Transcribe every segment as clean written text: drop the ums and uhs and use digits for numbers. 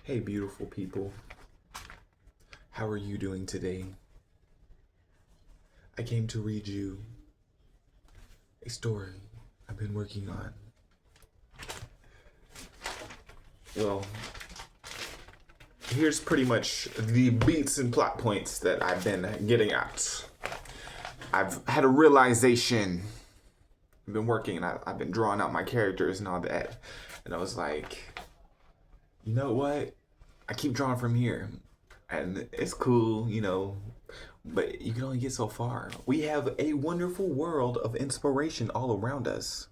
Hey, beautiful people. How are you doing today? I came to read you a story I've been working on. Well, here's pretty much the beats and plot points that I've been getting at. I've had a realization. I've been working and I've been drawing out my characters and all that. And I was like, you know what? I keep drawing from here. And it's cool, but you can only get so far. We have a wonderful world of inspiration all around us.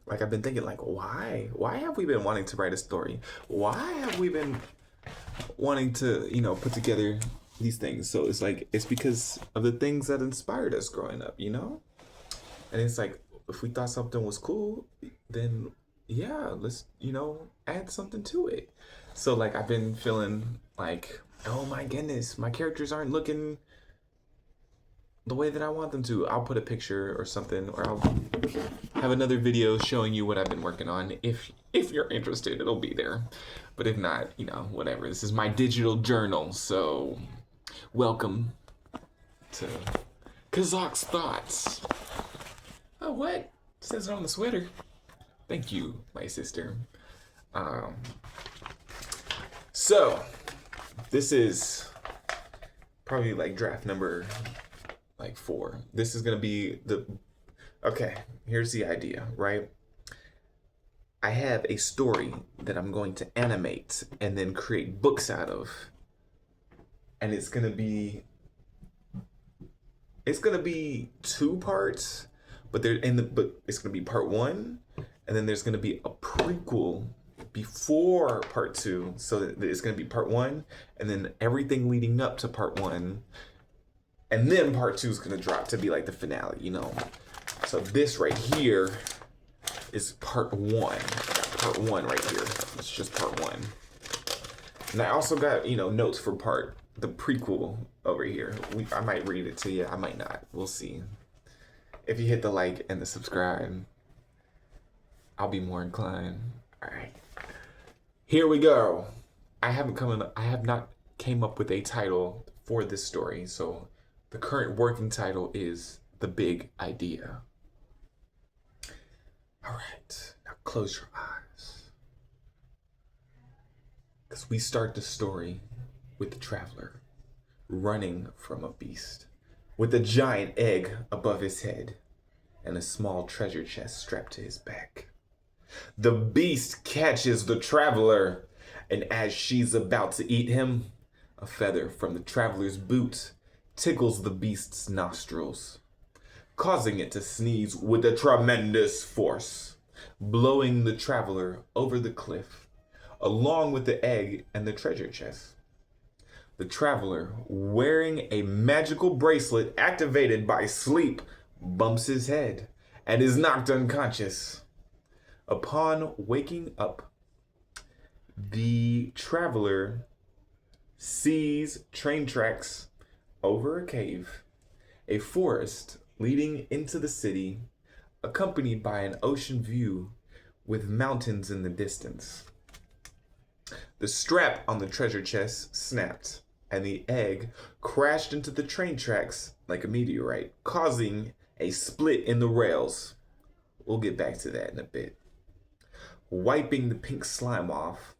Like, I've been thinking, like, why? Why have we been wanting to write a story? Why have we been wanting to, put together these things? So it's because of the things that inspired us growing up, And it's like, if we thought something was cool, then yeah, let's, add something to it. So, like, I've been feeling like, oh my goodness, my characters aren't looking the way that I want them to. I'll put a picture or something, or I'll have another video showing you what I've been working on. If you're interested, it'll be there. But if not, whatever. This is my digital journal, so welcome to Kazak's Thoughts. Oh, what? It says it on the sweater. Thank you, my sister. So this is probably like draft number 4. This is gonna be okay, here's the idea, right? I have a story that I'm going to animate and then create books out of. And it's gonna be 2 parts, but it's gonna be part 1, and then there's gonna be a prequel before part 2, so that it's going to be part 1 and then everything leading up to part 1, and then part 2 is going to drop to be like the finale, So this right here is part 1. I got part 1 right here. It's just part 1. And I also got, notes for the prequel over here. I might read it to you. I might not. We'll see. If you hit the like and the subscribe, I'll be more inclined. All right. Here we go. I have not came up with a title for this story, so the current working title is The Big Idea. All right, now close your eyes. Because we start the story with the traveler running from a beast with a giant egg above his head and a small treasure chest strapped to his back. The beast catches the traveler, and as she's about to eat him, a feather from the traveler's boot tickles the beast's nostrils, causing it to sneeze with a tremendous force, blowing the traveler over the cliff, along with the egg and the treasure chest. The traveler, wearing a magical bracelet activated by sleep, bumps his head and is knocked unconscious. Upon waking up, the traveler sees train tracks over a cave, a forest leading into the city, accompanied by an ocean view with mountains in the distance. The strap on the treasure chest snapped, and the egg crashed into the train tracks like a meteorite, causing a split in the rails. We'll get back to that in a bit. Wiping the pink slime off,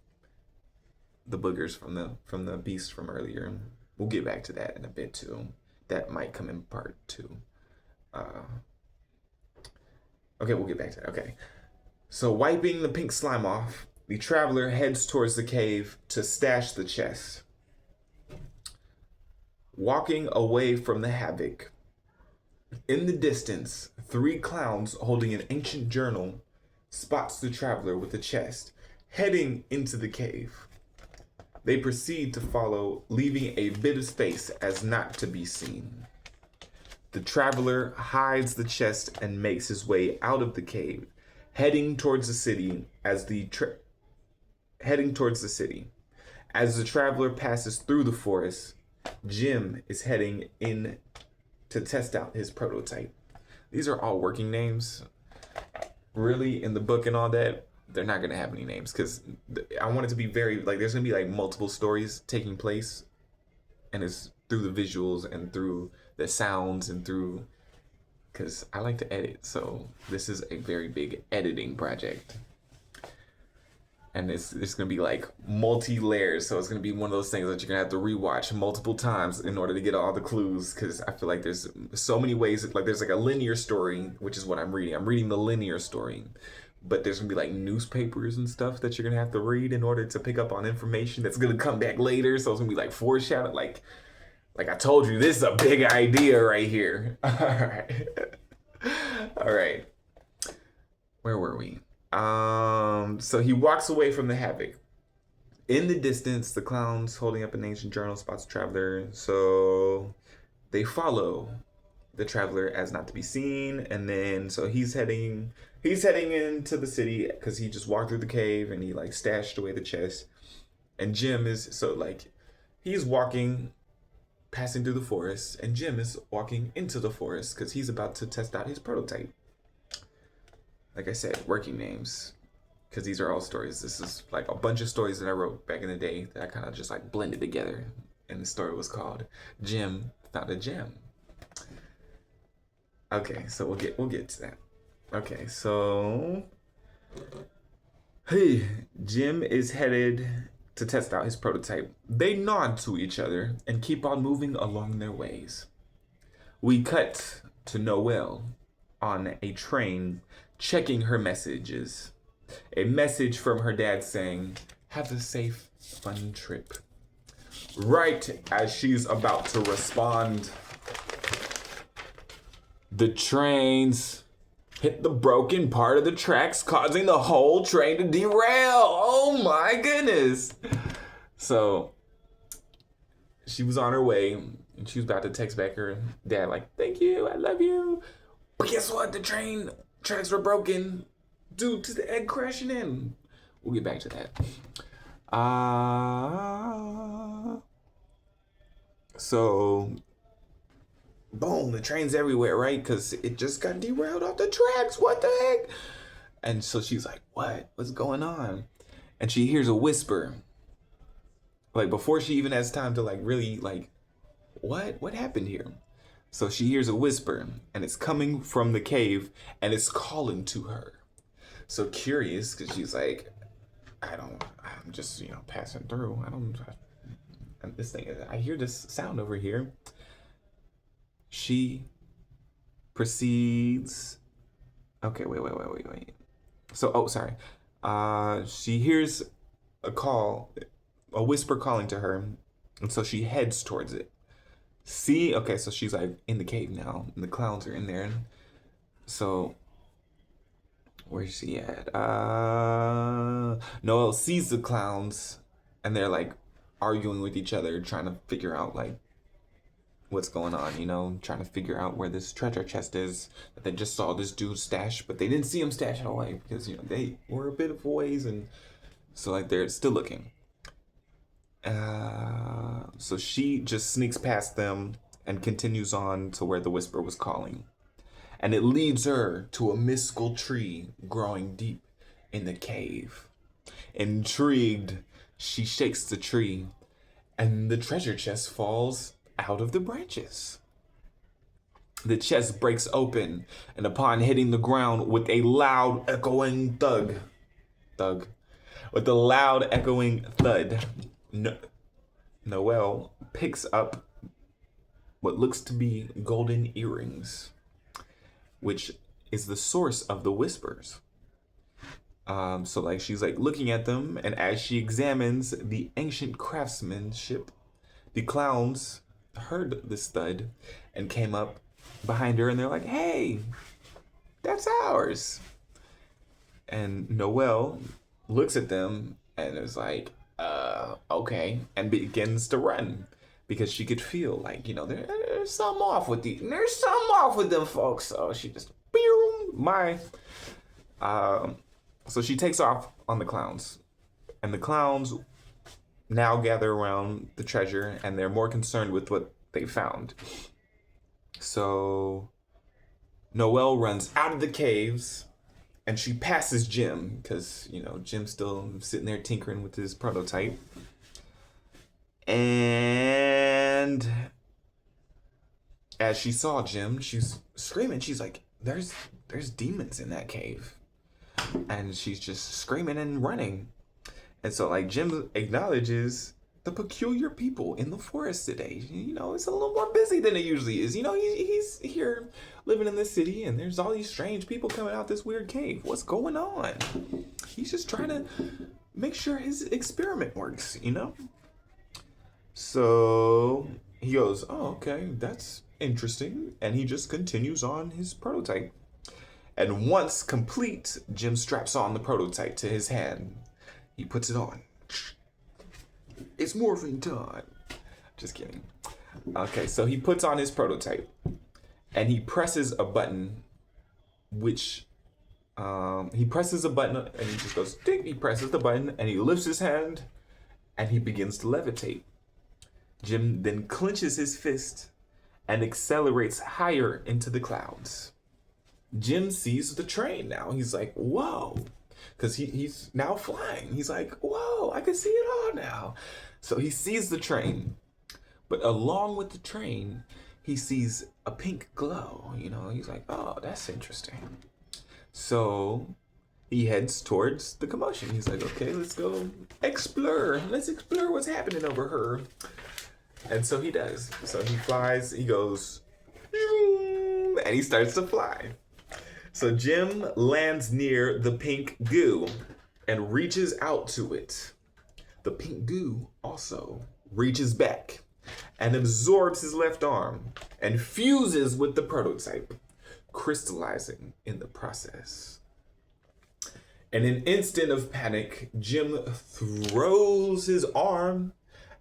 the boogers from the beast from earlier. We'll get back to that in a bit too. That might come in part 2. Okay, we'll get back to that. Okay. So wiping the pink slime off, the traveler heads towards the cave to stash the chest. Walking away from the havoc, in the distance, 3 clowns holding an ancient journal spots the traveler with the chest, heading into the cave. They proceed to follow, leaving a bit of space as not to be seen. The traveler hides the chest and makes his way out of the cave, heading towards the city. As the traveler passes through the forest, Jim is heading in to test out his prototype. These are all working names. Really, in the book and all that, they're not gonna have any names because I want it to be very like there's gonna be like multiple stories taking place, and it's through the visuals and through the sounds and through because I like to edit, so this is a very big editing project. And it's gonna be like multi layers, so it's gonna be one of those things that you're gonna have to rewatch multiple times in order to get all the clues. Because I feel like there's so many ways. Like there's like a linear story, which is what I'm reading. I'm reading the linear story, but there's gonna be like newspapers and stuff that you're gonna have to read in order to pick up on information that's gonna come back later. So it's gonna be like foreshadowed. Like I told you, this is a big idea right here. All right, all right. Where were we? So he walks away from the havoc. In the distance, the clown's holding up an ancient journal, spots a traveler. So they follow the traveler as not to be seen, and then so he's heading into the city because he just walked through the cave and he like stashed away the chest. And Jim is so like he's walking, passing through the forest, and Jim is walking into the forest because he's about to test out his prototype. Like I said, working names, because these are all stories. This is like a bunch of stories that I wrote back in the day that I kind of just like blended together, and the story was called Jim Found a Gem. Okay, so we'll get to that. Okay, so hey, Jim is headed to test out his prototype. They nod to each other and keep on moving along their ways. We cut to Noelle on a train checking her messages. A message from her dad saying, "Have a safe, fun trip." Right as she's about to respond, the trains hit the broken part of the tracks, causing the whole train to derail. Oh my goodness. So she was on her way and she was about to text back her dad like, "Thank you, I love you." But guess what? The train tracks were broken due to the egg crashing in. We'll get back to that. So boom, the train's everywhere, right? Because it just got derailed off the tracks. What the heck? And so she's like, what's going on? And she hears a whisper. Like before she even has time to like really like, what happened here? So she hears a whisper, and it's coming from the cave, and it's calling to her. So curious, because she's like, I'm just, passing through. And this thing, I hear this sound over here. She proceeds. Okay, wait. So, sorry. She hears a whisper calling to her, and so she heads towards it. Okay, so she's like in the cave now, and the clowns are in there. So, where's she at? Noelle sees the clowns, and they're like arguing with each other, trying to figure out like what's going on, trying to figure out where this treasure chest is that they just saw this dude stash, but they didn't see him stash it away because, they were a bit of ways, and so like they're still looking. So she just sneaks past them and continues on to where the whisper was calling. And it leads her to a mystical tree growing deep in the cave. Intrigued, she shakes the tree, and the treasure chest falls out of the branches. The chest breaks open, and upon hitting the ground with a loud echoing thud, Noelle picks up what looks to be golden earrings, which is the source of the whispers. So like she's like looking at them, and as she examines the ancient craftsmanship, the clowns heard this thud and came up behind her, and they're like, "Hey, that's ours." And Noelle looks at them and is like, okay, and begins to run because she could feel like, there's something off with them folks. So she just, so she takes off on the clowns, and the clowns now gather around the treasure, and they're more concerned with what they found. So Noelle runs out of the caves And she passes Jim because, Jim's still sitting there tinkering with his prototype. And as she saw Jim, she's screaming. She's like, there's demons in that cave. And she's just screaming and running. And so, like, Jim acknowledges the peculiar people in the forest today. It's a little more busy than it usually is. He's here living in the city, and there's all these strange people coming out this weird cave. What's going on? He's just trying to make sure his experiment works, So he goes, oh, okay, that's interesting. And he just continues on his prototype. And once complete, Jim straps on the prototype to his hand. He puts it on. It's morphing time. Just kidding. Okay, so he puts on his prototype and he presses a button, which he presses a button and he just goes, ding. He presses the button and he lifts his hand and he begins to levitate. Jim then clenches his fist and accelerates higher into the clouds. Jim sees the train now. He's like, whoa. Because he's now flying. He's like, whoa, I can see it all now. So he sees the train. But along with the train, he sees a pink glow. He's like, oh, that's interesting. So he heads towards the commotion. He's like, okay, let's go explore. Let's explore what's happening over here. And so he does. So he flies, he goes, and he starts to fly. So Jim lands near the pink goo and reaches out to it. The pink goo also reaches back and absorbs his left arm and fuses with the prototype, crystallizing in the process. In an instant of panic, Jim throws his arm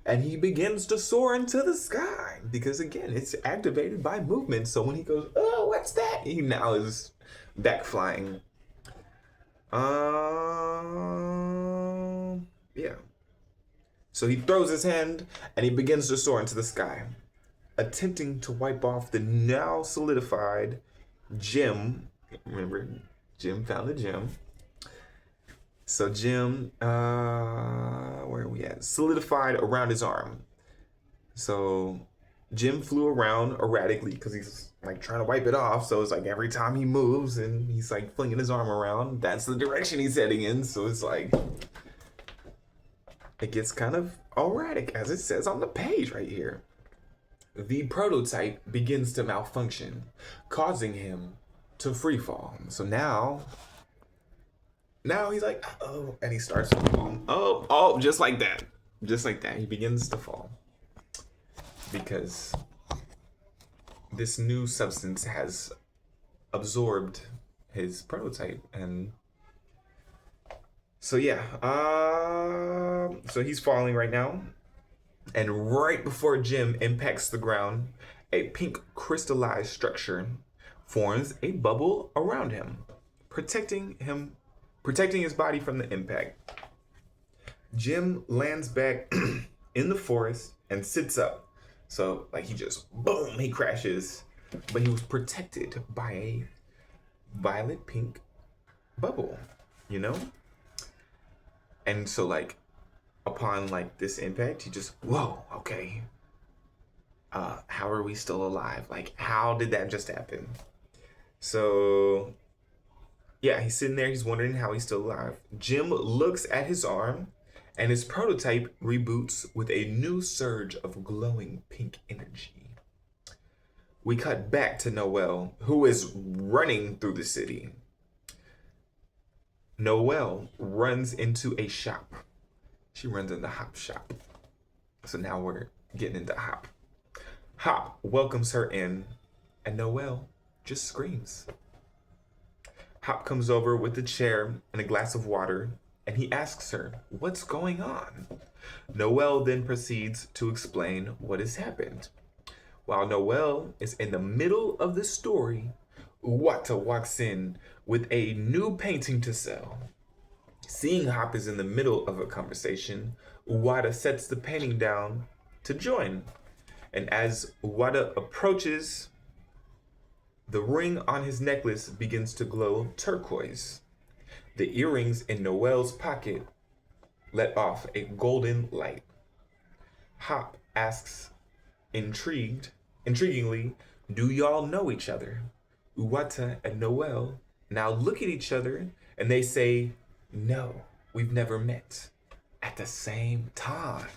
and he begins to soar into the sky because, again, it's activated by movement. So when he goes, oh, what's that? He now is back flying. Yeah. So he throws his hand and he begins to soar into the sky, attempting to wipe off the now solidified gem. Remember, Jim found the gem. So Jim, where are we at? Solidified around his arm. So Jim flew around erratically because he's like trying to wipe it off. So it's like every time he moves and he's like flinging his arm around, that's the direction he's heading in. So it's like, it gets kind of erratic, as it says on the page right here. The prototype begins to malfunction, causing him to free fall. So now he's like, oh, and he starts to fall. Oh, just like that. Just like that. He begins to fall. Because this new substance has absorbed his prototype. And so, yeah. So he's falling right now. And right before Jim impacts the ground, a pink crystallized structure forms a bubble around him, protecting his body from the impact. Jim lands back in the forest and sits up. So, like, he just, boom, he crashes. But he was protected by a violet pink bubble, And so, like, upon, like, this impact, he just, whoa, okay. How are we still alive? Like, how did that just happen? So, yeah, he's sitting there. He's wondering how he's still alive. Jim looks at his arm, and his prototype reboots with a new surge of glowing pink energy. We cut back to Noelle, who is running through the city. Noelle runs into a shop. She runs in the Hop shop. So now we're getting into Hop. Hop welcomes her in, and Noelle just screams. Hop comes over with a chair and a glass of water, and he asks her, what's going on? Noelle then proceeds to explain what has happened. While Noelle is in the middle of the story, Uwata walks in with a new painting to sell. Seeing Hop is in the middle of a conversation, Uwata sets the painting down to join. And as Uwata approaches, the ring on his necklace begins to glow turquoise. The earrings in Noel's pocket let off a golden light. Hop asks, intriguingly, do y'all know each other? Uwata and Noel now look at each other and they say, no, we've never met at the same time.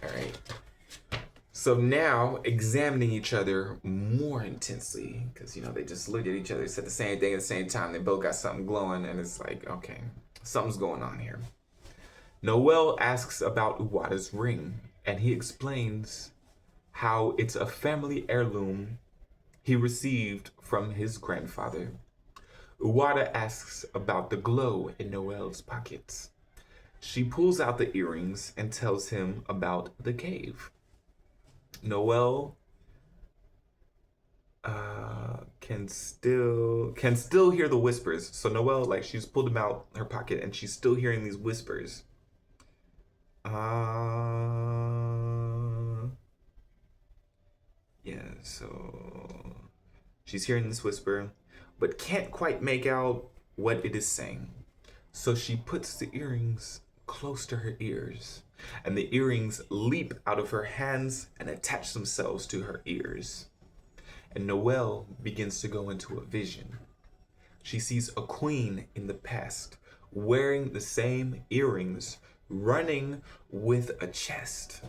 All right. So now examining each other more intensely, because they just looked at each other, said the same thing at the same time. They both got something glowing, and it's like, okay, something's going on here. Noel asks about Uwata's ring, and he explains how it's a family heirloom he received from his grandfather. Uwata asks about the glow in Noel's pockets. She pulls out the earrings and tells him about the cave. Noel can still hear the whispers. So Noel, like, she's pulled them out her pocket and she's still hearing these whispers. Yeah, so she's hearing this whisper, but can't quite make out what it is saying. So she puts the earrings close to her ears, and the earrings leap out of her hands and attach themselves to her ears. And Noelle begins to go into a vision. She sees a queen in the past wearing the same earrings, running with a chest,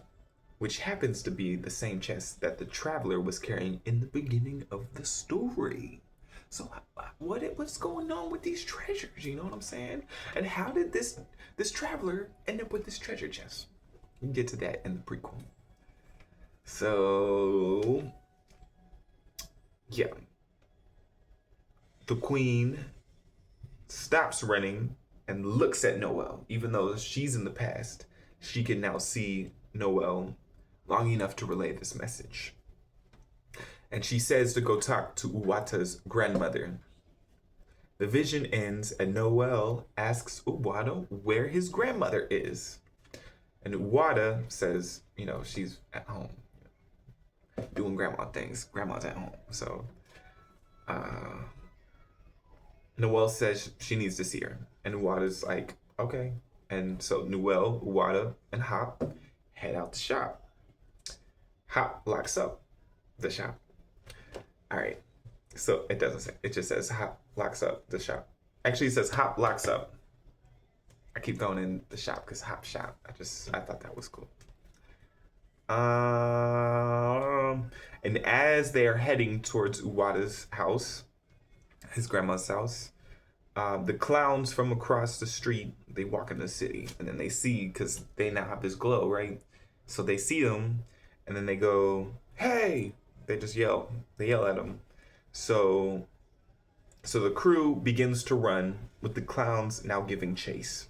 which happens to be the same chest that the traveler was carrying in the beginning of the story. So what's going on with these treasures? You know what I'm saying? And how did this traveler end up with this treasure chest? We can get to that in the prequel. So yeah, the queen stops running and looks at Noelle. Even though she's in the past, she can now see Noelle long enough to relay this message. And she says to go talk to Uwata's grandmother. The vision ends and Noelle asks Uwata where his grandmother is. And Uwata says, she's at home doing grandma things. Grandma's at home. So Noelle says she needs to see her. And Uwata's like, okay. And so Noelle, Uwata, and Hop head out the shop. Hop locks up the shop. All right. So it doesn't say. It just says Hop locks up the shop. Actually, it says Hop locks up. I keep going in the shop because Hop shop. I thought that was cool. And as they are heading towards Uwata's house, his grandma's house, the clowns from across the street, they walk in the city, and then they see, because they now have this glow, right? So they see them, and then they go, hey! They just yell. They yell at them. So the crew begins to run, with the clowns now giving chase.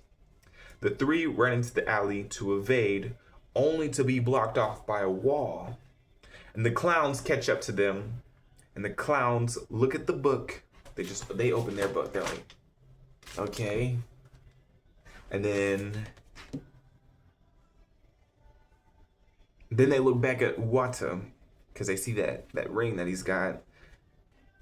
The three run into the alley to evade, only to be blocked off by a wall. And the clowns catch up to them, and the clowns look at the book. They open their book. They're like, okay. And then they look back at Uwata, because they see that ring that he's got,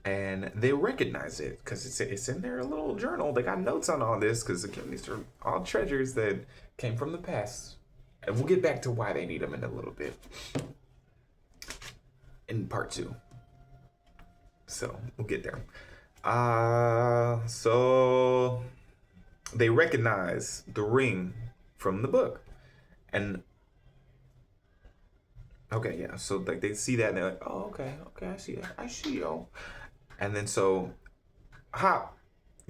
and they recognize it because it's in their little journal. They got notes on all this because, again, these are all treasures that came from the past. And we'll get back to why they need them in a little bit in part 2. So we'll get there. So they recognize the ring from the book. And okay, yeah. So like they see that and they're like, oh, okay, I see that. I see you. And then so Hop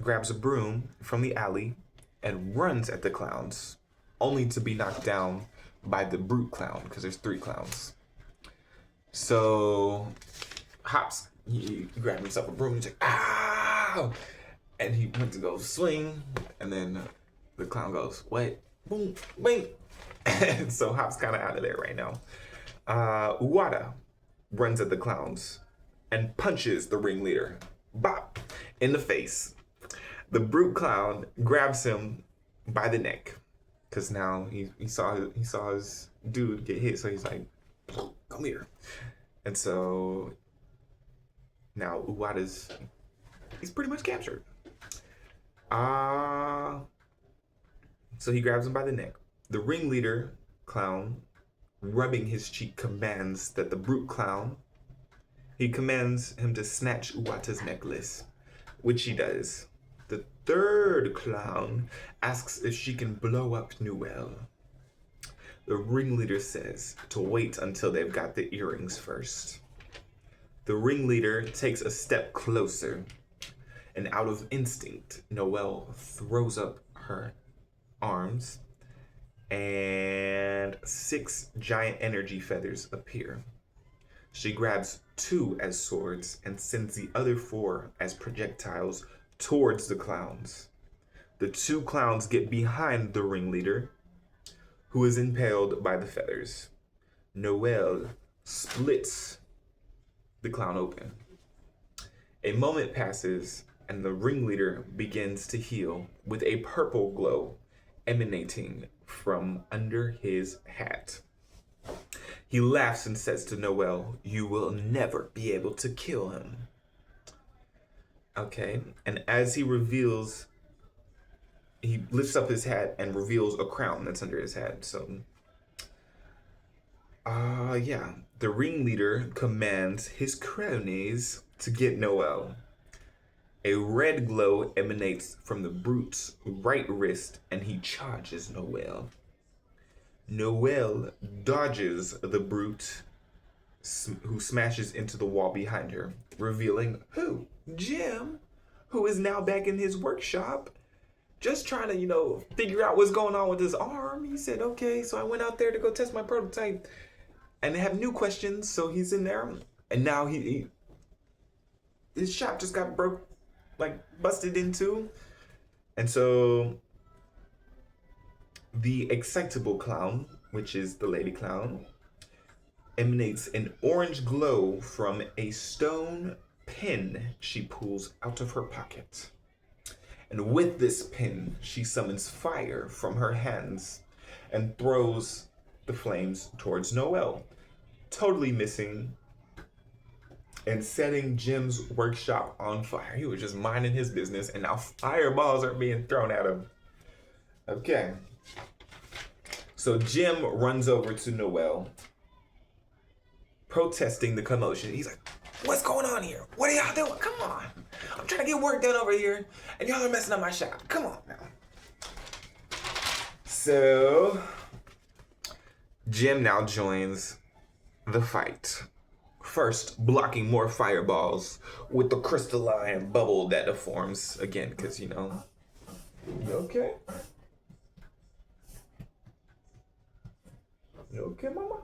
grabs a broom from the alley and runs at the clowns, only to be knocked down by the brute clown, because there's 3 clowns. So Hop's, he grabbed himself a broom and he's like, ah! And he went to go swing, and then the clown goes, what? Boom, bing. And so Hop's kind of out of there right now. Uwata runs at the clowns and punches the ringleader, bop, in the face. The brute clown grabs him by the neck, because now he saw his dude get hit, so he's like, come here. And so Now he's pretty much captured. So he grabs him by the neck. The ringleader clown, rubbing his cheek, commands that the brute clown, he commands him to snatch Uwata's necklace, which he does. The third clown asks if she can blow up Noelle. The ringleader says to wait until they've got the earrings first. The ringleader takes a step closer, and out of instinct, Noelle throws up her arms, and 6 giant energy feathers appear. She grabs 2 as swords and sends the other 4 as projectiles towards the clowns. The 2 clowns get behind the ringleader, who is impaled by the feathers. Noelle splits the clown open. A moment passes, and the ringleader begins to heal with a purple glow emanating from under his hat. He laughs and says to Noelle, "You will never be able to kill him." Okay, and as he lifts up his hat and reveals a crown that's under his hat. So, yeah, the ringleader commands his cronies to get Noelle. A red glow emanates from the brute's right wrist, and he charges Noelle. Noelle dodges the brute, who smashes into the wall behind her, revealing who? Jim, who is now back in his workshop, just trying to, figure out what's going on with his arm. He said, okay, so I went out there to go test my prototype, and they have new questions, so he's in there, and now his shop just got busted into, and so the excitable clown, which is the lady clown, emanates an orange glow from a stone pin she pulls out of her pocket. And with this pin, she summons fire from her hands and throws the flames towards Noelle, totally missing and setting Jim's workshop on fire. He was just minding his business, and now fireballs are being thrown at him. Okay. So Jim runs over to Noelle, protesting the commotion. He's like, "What's going on here? What are y'all doing? Come on. I'm trying to get work done over here, and y'all are messing up my shop. Come on now." So Jim now joins the fight. First, blocking more fireballs with the crystalline bubble that forms again, because, you okay? You okay, mama?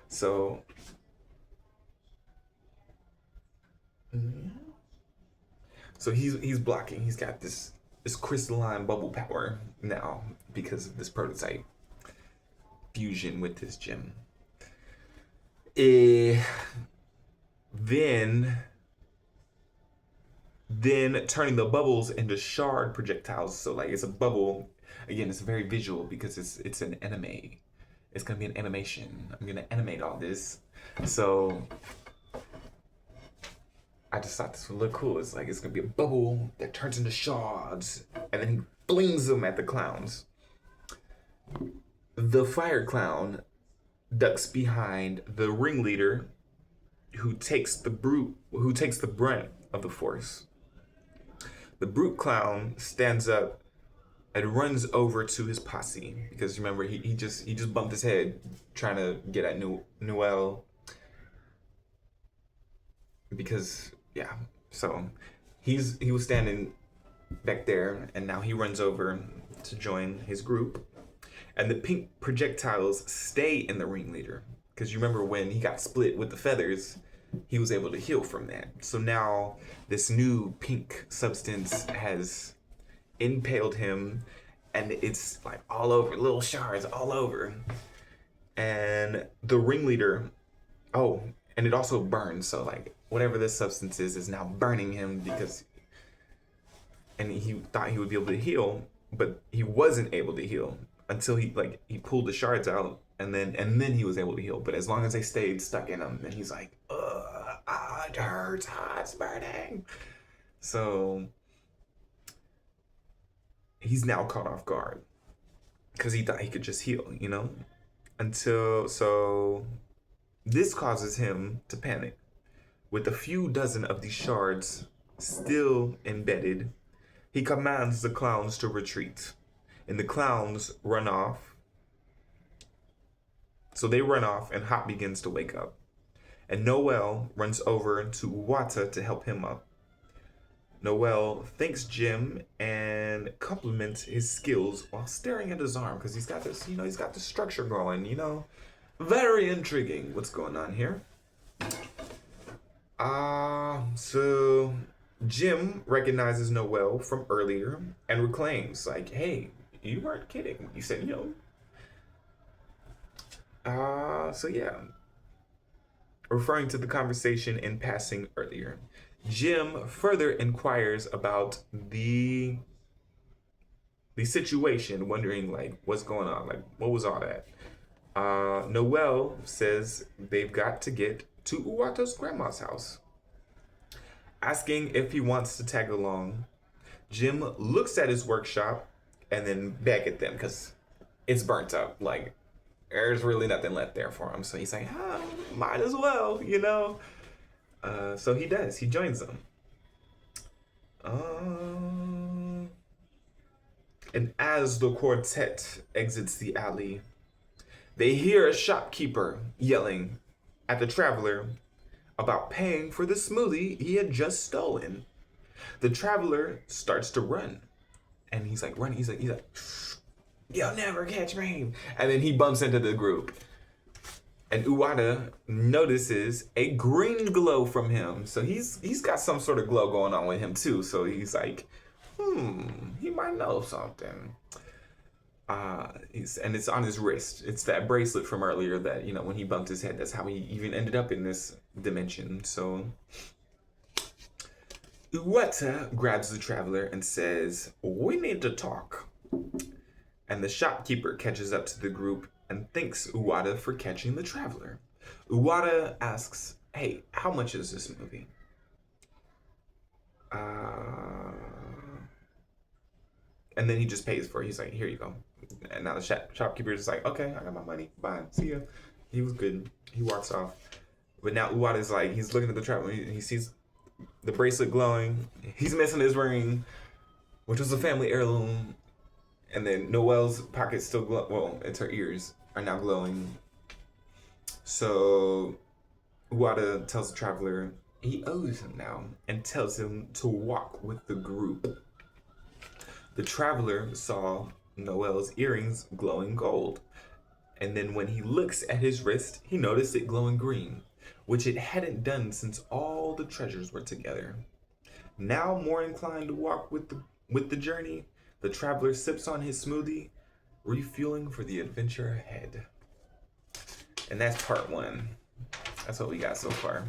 So, he's blocking. He's got this crystalline bubble power now because of this prototype fusion with this gem. Then turning the bubbles into shard projectiles. So it's a bubble. Again, it's very visual because it's an anime. It's gonna be an animation. I'm gonna animate all this. So I just thought this would look cool. It's gonna be a bubble that turns into shards, and then he flings them at the clowns. The fire clown ducks behind the ringleader, who takes the brunt of the force. The brute clown stands up and runs over to his posse, because remember he just bumped his head trying to get at Noelle, because so he was standing back there, and now he runs over to join his group. And the pink projectiles stay in the ringleader, because you remember when he got split with the feathers, he was able to heal from that. So now this new pink substance has impaled him, and it's all over, little shards all over. And the ringleader, and it also burns. So whatever this substance is now burning him, and he thought he would be able to heal, but he wasn't able to heal until he pulled the shards out, and then he was able to heal. But as long as they stayed stuck in him, then he's like, ugh. it hurts, it's burning. So he's now caught off guard because he thought he could just heal, you know? So this causes him to panic. With a few dozen of these shards still embedded, he commands the clowns to retreat. And the clowns run off. So they run off, and Hop begins to wake up. And Noel runs over to Uwata to help him up. Noel thanks Jim and compliments his skills while staring at his arm because he's got this, he's got the structure going, Very intriguing what's going on here. So Jim recognizes Noel from earlier and reclaims, like, hey, you weren't kidding. You said, So yeah. Referring to the conversation in passing earlier, Jim further inquires about the situation, wondering, like, what's going on? Like, what was all that? Noel says they've got to get to Uwata's grandma's house. Asking if he wants to tag along, Jim looks at his workshop and then back at them because it's burnt up. Like, there's really nothing left there for him. So he's like, might as well, So he does. He joins them. And as the quartet exits the alley, they hear a shopkeeper yelling at the traveler about paying for the smoothie he had just stolen. The traveler starts to run. And he's like, running. He's like, you'll never catch me. And then he bumps into the group. And Uwata notices a green glow from him. So he's got some sort of glow going on with him too. So he's like, he might know something. And it's on his wrist. It's that bracelet from earlier that, when he bumped his head, that's how he even ended up in this dimension. So Uwata grabs the traveler and says, we need to talk. And the shopkeeper catches up to the group and thanks Uwata for catching the traveler. Uwata asks, hey, how much is this movie? And then he just pays for it. He's like, here you go. And now the shopkeeper is just like, okay, I got my money. Bye. See ya. He was good. He walks off. But now Uwata's like, he's looking at the traveler. He sees the bracelet glowing. He's missing his ring, which was a family heirloom. And then Noelle's pockets still glow. Well, it's her ears are now glowing. So Uwata tells the traveler he owes him now and tells him to walk with the group. The traveler saw Noelle's earrings glowing gold. And then when he looks at his wrist, he noticed it glowing green, which it hadn't done since all the treasures were together. Now more inclined to walk with the journey, the traveler sips on his smoothie, refueling for the adventure ahead. And that's part 1. That's what we got so far.